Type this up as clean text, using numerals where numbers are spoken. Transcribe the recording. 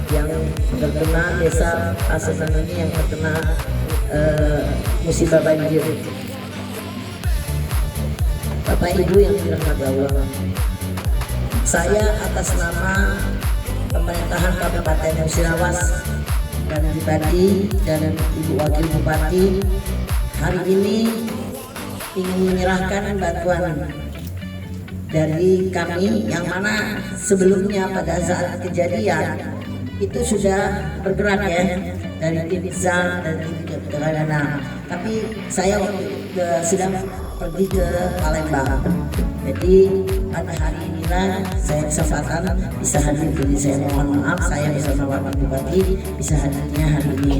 Yang terkena desa Asesan ini yang terkena musibah banjir. Bapak Ibu yang dirahmati Allah, saya atas nama pemerintahan Kabupaten Musirawas dan pribadi dan Ibu Wakil Bupati hari ini ingin menyerahkan bantuan dari kami yang mana sebelumnya pada saat kejadian itu sudah bergerak ya dari tim SAR dan tim Gegana. Tapi saya sedang pergi ke Palembang. Jadi pada hari inilah saya kesempatan bisa hadir. Jadi saya mohon maaf saya bersama Bapak Bupati bisa hadirnya hari ini.